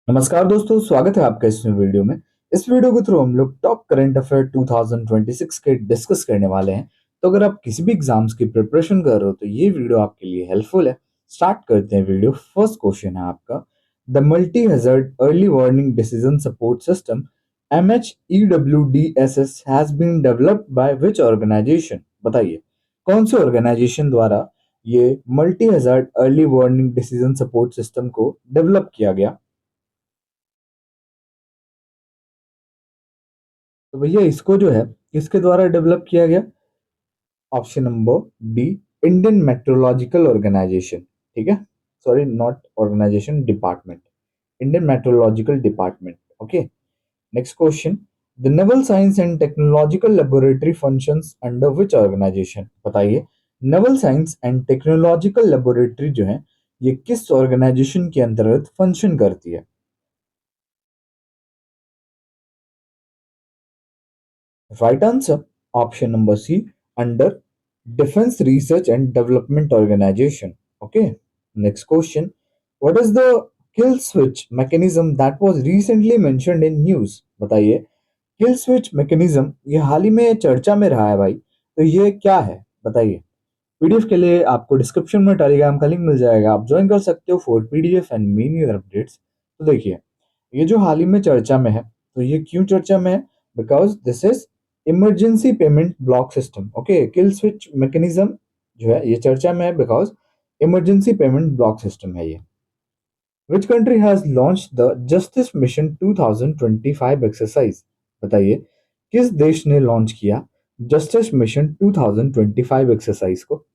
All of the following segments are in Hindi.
नमस्कार दोस्तों, स्वागत है आपका इस वीडियो में। इस वीडियो के थ्रू हम लोग टॉप करंट अफेयर 2026 के डिस्कस करने वाले हैं। तो अगर आप किसी भी एग्जाम्स की प्रिपरेशन कर रहे हो तो ये वीडियो आपके लिए हेल्पफुल है। स्टार्ट करते हैं वीडियो। फर्स्ट क्वेश्चन है आपका, the multi hazard early warning decision support system MHEWDSS has been developed by which organisation. बताइए कौन से ऑर्गेनाइजेशन द्वारा ये multi hazard early warning decision support system को डेवलप किया गया। तो भैया इसको जो है किसके द्वारा डेवलप किया गया? Option number D, Indian meteorological organisation. ठीक है, sorry not organisation, department, Indian meteorological department. Okay, next question, the naval science and technological laboratory functions under which organisation. बताइए naval science and technological laboratory जो है ये किस ऑर्गेनाइजेशन के अंतर्गत फंक्शन करती है? Right answer option number C, under defence research and development organisation. Okay, next question, what is the kill switch mechanism that was recently mentioned in news. बताइए किल स्विच मैकेनिज्म ये हाल ही में चर्चा में रहा है भाई, तो ये क्या है बताइए। पीडीएफ के लिए आपको डिस्क्रिप्शन में टेलीग्राम का लिंक मिल जाएगा, आप ज्वाइन कर सकते हो for PDF and many other updates. तो देखिए ये जो हाल ही में चर्चा में है, तो ये क्यों चर्चा में है? Because this is emergency payment block system. Okay, kill switch mechanism जो है ये चर्चा में है because emergency payment block system है ये। Which country has launch the justice mission 2025 exercise. बताइए किस देश ने लॉन्च किया जस्टिस मिशन 2025 एक्सरसाइज को?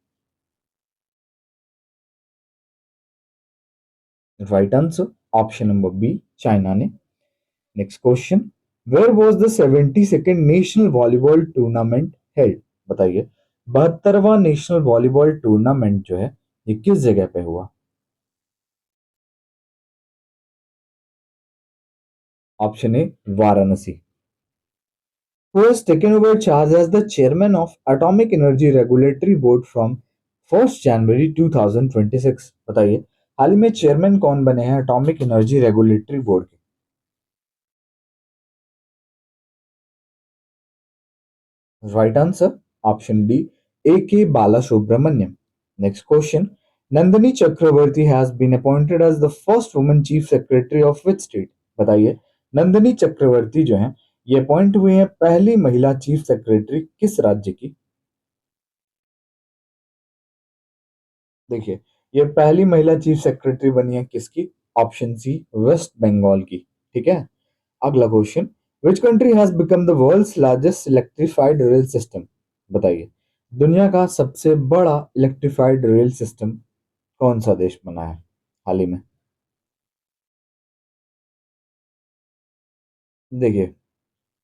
Right answer option number B, China ने। Next question, where was the 72nd national volleyball tournament held. बताइए 72वां नेशनल वॉलीबॉल टूर्नामेंट जो है ये किस जगह पे हुआ? Option A, Varanasi. Who has taken over charge as the chairman of Atomic Energy Regulatory Board from 1st January 2026? बताइए हाल ही में चेयरमैन कौन बने हैं एटॉमिक एनर्जी रेगुलेटरी बोर्ड के? Right answer option D, A.K. Bala Subramaniam. Next question, Nandini Chakraborty has been appointed as the first woman chief secretary of which state. बताइए नंदिनी चक्रवर्ती जो है ये अपॉइंट हुई है पहली महिला चीफ सेक्रेटरी किस राज्य की? देखिए ये पहली महिला चीफ सेक्रेटरी बनी है किसकी? ऑप्शन सी, वेस्ट बंगाल की। ठीक है, अगला question, which country has become the world's largest electrified rail system. बताइए दुनिया का सबसे बड़ा इलेक्ट्रिफाइड रेल सिस्टम कौन सा देश बना है हाल ही में? देखिए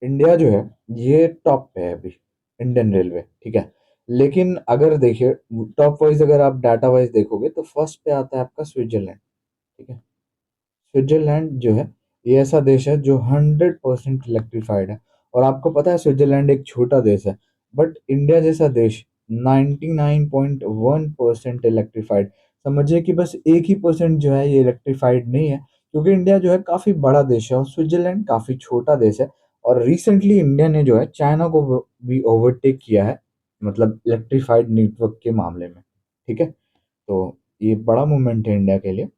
इंडिया जो है ये टॉप पे है अभी, इंडियन रेलवे। ठीक है, लेकिन अगर देखिए टॉप वाइज अगर आप डाटा वाइज देखोगे तो फर्स्ट पे आता है आपका स्विट्जरलैंड। ठीक है, स्विट्जरलैंड जो है ये ऐसा देश है जो 100% इलेक्ट्रिफाइड है। और आपको पता है स्विट्जरलैंड एक छोटा देश है, बट इंडिया जैसा देश 99.1% इलेक्ट्रिफाइड। समझिए कि बस एक ही परसेंट जो है ये इलेक्ट्रिफाइड नहीं है, क्योंकि इंडिया जो है काफ़ी बड़ा देश है और स्विट्जरलैंड काफ़ी छोटा देश है। और रिसेंटली इंडिया ने जो है चाइना को भी ओवरटेक किया है, मतलब इलेक्ट्रिफाइड नेटवर्क के मामले में। ठीक है, तो ये बड़ा मूवमेंट है इंडिया के लिए।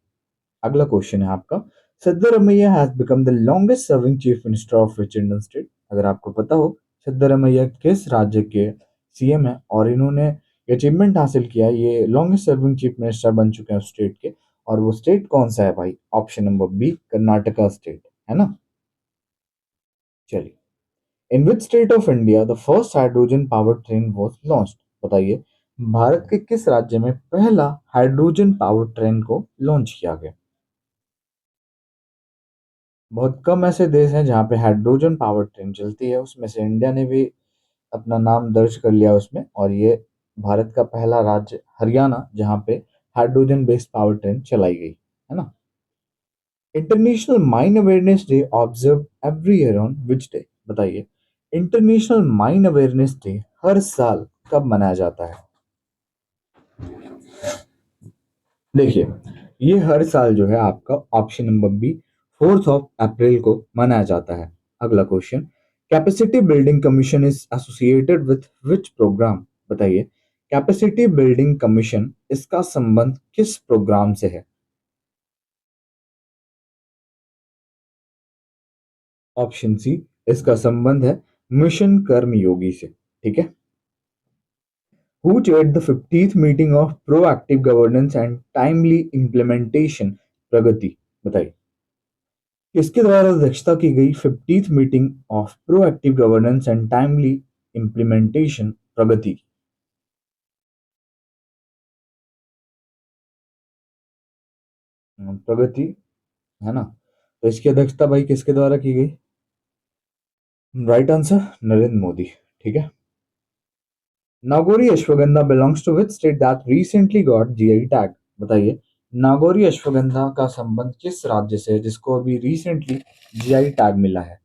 अगला क्वेश्चन है आपका, Siddaramaiah has become the longest serving chief minister of which Indian state. अगर आपको पता हो सिद्धरमैया किस राज्य के सीएम है और इन्होंने अचीवमेंट हासिल किया है, ये लॉन्गेस्ट सर्विंग चीफ मिनिस्टर बन चुके हैं उस स्टेट के, और वो स्टेट कौन सा है भाई? Option number B, Karnataka state, है ना। चलिए, in which state of India the first hydrogen power train was launched. बताइए भारत के किस राज्य में पहला हाइड्रोजन पावर ट्रेन को लॉन्च किया गया? बहुत कम ऐसे देश हैं जहाँ पे हाइड्रोजन पावर ट्रेन चलती है, उसमें से इंडिया ने भी अपना नाम दर्ज कर लिया उसमें, और ये भारत का पहला राज्य हरियाणा जहाँ पे हाइड्रोजन बेस्ड पावर ट्रेन चलाई गई, है ना। International mine awareness day observe every year on which day. बताइए इंटरनेशनल माइन अवेयरनेस डे हर साल कब मनाया जाता है? देखिए ये हर साल जो है आपका option number B, 4th of April को मनाया जाता है। अगला question, capacity building commission is associated with which programme? बताइए, कैपेसिटी बिल्डिंग कमीशन इसका संबंध किस प्रोग्राम से है? ऑप्शन सी, इसका संबंध है मिशन कर्मयोगी से। ठीक है। Who chaired the 15th meeting of proactive governance and timely implementation Pragati? बताइए, किसके द्वारा अध्यक्षता की गई 15th meeting of proactive governance and timely implementation Pragati की? प्रगति है ना, तो इसकी अध्यक्षता भाई किसके द्वारा की गई? Right answer, Narendra Modi. ठीक है। Nagauri Ashwagandha belongs to which state that recently got GI tag? बताइए, नागौरी अश्वगंधा का संबंध किस राज्य से है जिसको अभी रिसेंटली जीआई टैग मिला है?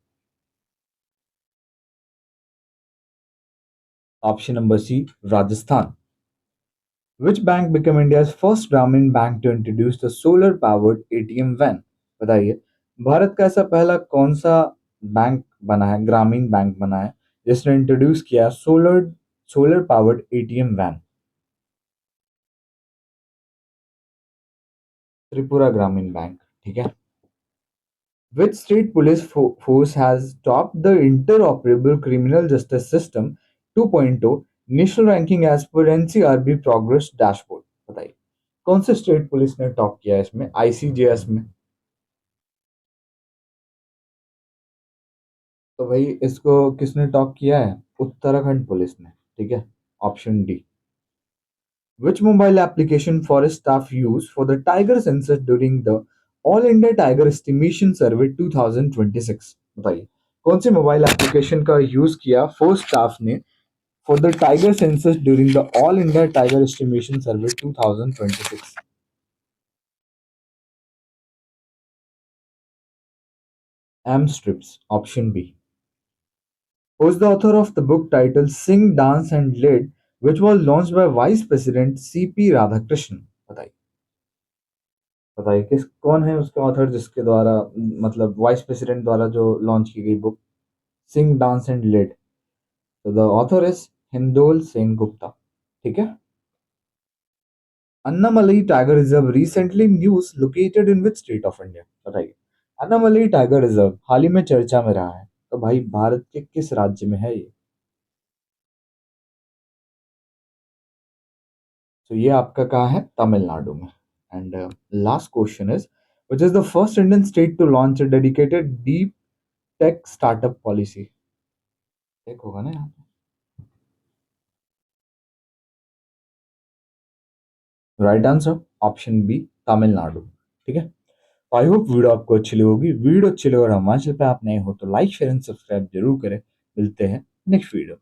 Option number C, Rajasthan. Which bank became India's first Grameen bank to introduce the solar powered ATM van? बताइए, भारत का ऐसा पहला कौन सा बैंक बना है, ग्रामीण बैंक बना है, जिसने इंट्रोड्यूस किया solar solar powered ATM van? Tripura Gramin bank. ठीक है। Which state police force has topped the interoperable criminal justice system 2.0 national ranking as per NCRB progress dashboard? बताइए, कौन से स्टेट पुलिस ने टॉप किया है इसमें, आईसीजेएस में? तो भाई इसको किसने टॉप किया है? उत्तराखंड पुलिस ने। ठीक है। Option D. Which mobile application forest staff use for the tiger census during the all India tiger estimation survey 2026? बताइए, कौन से मोबाइल एप्लीकेशन का यूज किया फॉरेस्ट स्टाफ ने for the tiger census during the all India tiger estimation survey 2026? M stripes. Option B. Who is the author of the book titled Sing, Dance and Lead, which was launched by Vice President CP Radhakrishnan? बताइए, बताइए किस कौन है उसका ऑथर जिसके द्वारा, मतलब वाइस प्रेसिडेंट द्वारा जो लॉन्च की गई book sing dance and led? तो the author is Hindol Sengupta. ठीक है। Annamalai tiger reserve recently news located in which state of India? बताइए, अन्नामलई टाइगर रिजर्व हाल ही में चर्चा में रहा है, तो भाई भारत के किस राज्य में है ये? तो ये आपका कहाँ है, तमिलनाडु में। And last question is, which is the first Indian state to launch a dedicated deep tech startup policy? Tech होगा ना यहाँ पे। Right answer, option B, Tamil Nadu. ठीक है। आई होप वीडियो आपको अच्छी लगी होगी। वीडियो अच्छी लगे और हमारे चैनल पे आप नए हो तो लाइक शेयर एंड सब्सक्राइब जरूर करें। मिलते हैं नेक्स्ट वीडियो में।